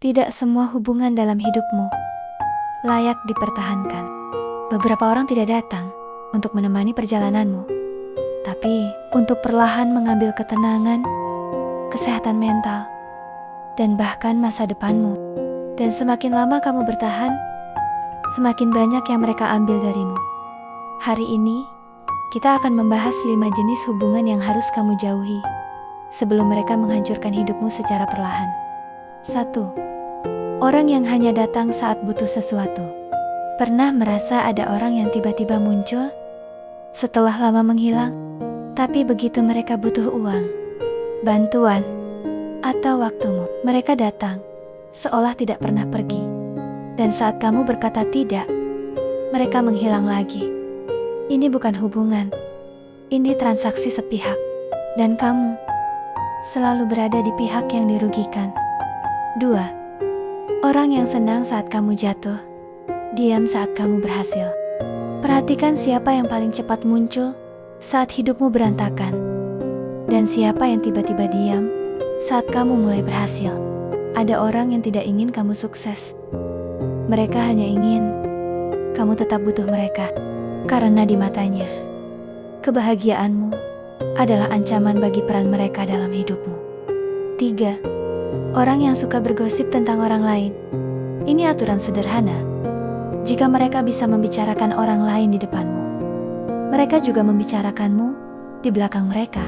Tidak semua hubungan dalam hidupmu layak dipertahankan. Beberapa orang tidak datang untuk menemani perjalananmu, tapi untuk perlahan mengambil ketenangan, kesehatan mental, dan bahkan masa depanmu. Dan semakin lama kamu bertahan, semakin banyak yang mereka ambil darimu. Hari ini, kita akan membahas 5 jenis hubungan yang harus kamu jauhi sebelum mereka menghancurkan hidupmu secara perlahan. 1. Orang yang hanya datang saat butuh sesuatu. Pernah merasa ada orang yang tiba-tiba muncul setelah lama menghilang, tapi begitu mereka butuh uang, bantuan, atau waktumu, mereka datang seolah tidak pernah pergi. Dan saat kamu berkata tidak, mereka menghilang lagi. Ini bukan hubungan, ini transaksi sepihak. Dan kamu selalu berada di pihak yang dirugikan. 2. Orang yang senang saat kamu jatuh, diam saat kamu berhasil. Perhatikan siapa yang paling cepat muncul saat hidupmu berantakan, dan siapa yang tiba-tiba diam saat kamu mulai berhasil. Ada orang yang tidak ingin kamu sukses. Mereka hanya ingin kamu tetap butuh mereka, karena di matanya, kebahagiaanmu adalah ancaman bagi peran mereka dalam hidupmu. 3. Orang yang suka bergosip tentang orang lain. Ini aturan sederhana. Jika mereka bisa membicarakan orang lain di depanmu, mereka juga membicarakanmu di belakang mereka.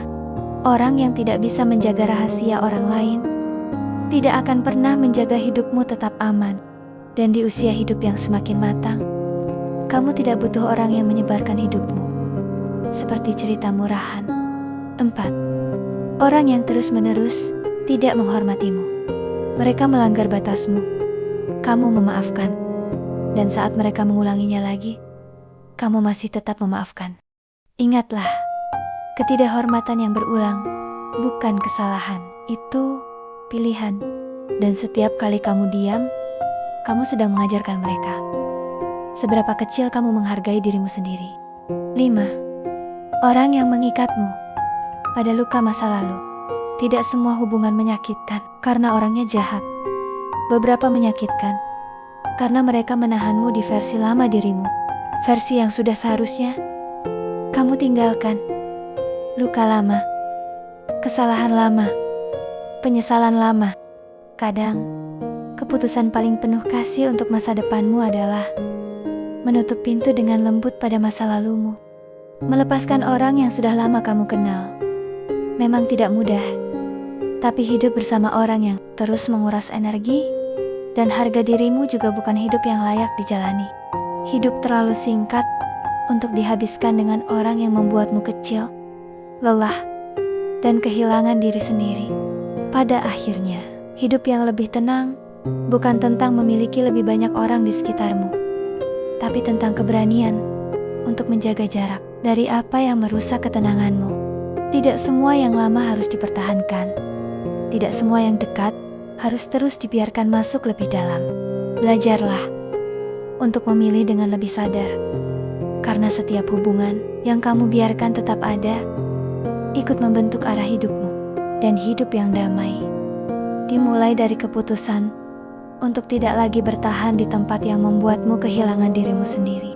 Orang yang tidak bisa menjaga rahasia orang lain tidak akan pernah menjaga hidupmu tetap aman. Dan di usia hidup yang semakin matang, kamu tidak butuh orang yang menyebarkan hidupmu seperti cerita murahan. 4. Orang yang terus-menerus tidak menghormatimu. Mereka melanggar batasmu, kamu memaafkan, dan saat mereka mengulanginya lagi, kamu masih tetap memaafkan. Ingatlah, ketidakhormatan yang berulang bukan kesalahan, itu pilihan. Dan setiap kali kamu diam, kamu sedang mengajarkan mereka seberapa kecil kamu menghargai dirimu sendiri. 5. Orang yang mengikatmu pada luka masa lalu. Tidak semua hubungan menyakitkan karena orangnya jahat. Beberapa menyakitkan karena mereka menahanmu di versi lama dirimu, versi yang sudah seharusnya kamu tinggalkan. Luka lama, kesalahan lama, penyesalan lama. Kadang, keputusan paling penuh kasih untuk masa depanmu adalah menutup pintu dengan lembut pada masa lalumu. Melepaskan orang yang sudah lama kamu kenal memang tidak mudah, tapi hidup bersama orang yang terus menguras energi dan harga dirimu juga bukan hidup yang layak dijalani. Hidup terlalu singkat untuk dihabiskan dengan orang yang membuatmu kecil, lelah, dan kehilangan diri sendiri. Pada akhirnya, hidup yang lebih tenang bukan tentang memiliki lebih banyak orang di sekitarmu, tapi tentang keberanian untuk menjaga jarak dari apa yang merusak ketenanganmu. Tidak semua yang lama harus dipertahankan. Tidak semua yang dekat harus terus dibiarkan masuk lebih dalam. Belajarlah untuk memilih dengan lebih sadar, karena setiap hubungan yang kamu biarkan tetap ada, ikut membentuk arah hidupmu. Dan hidup yang damai dimulai dari keputusan untuk tidak lagi bertahan di tempat yang membuatmu kehilangan dirimu sendiri.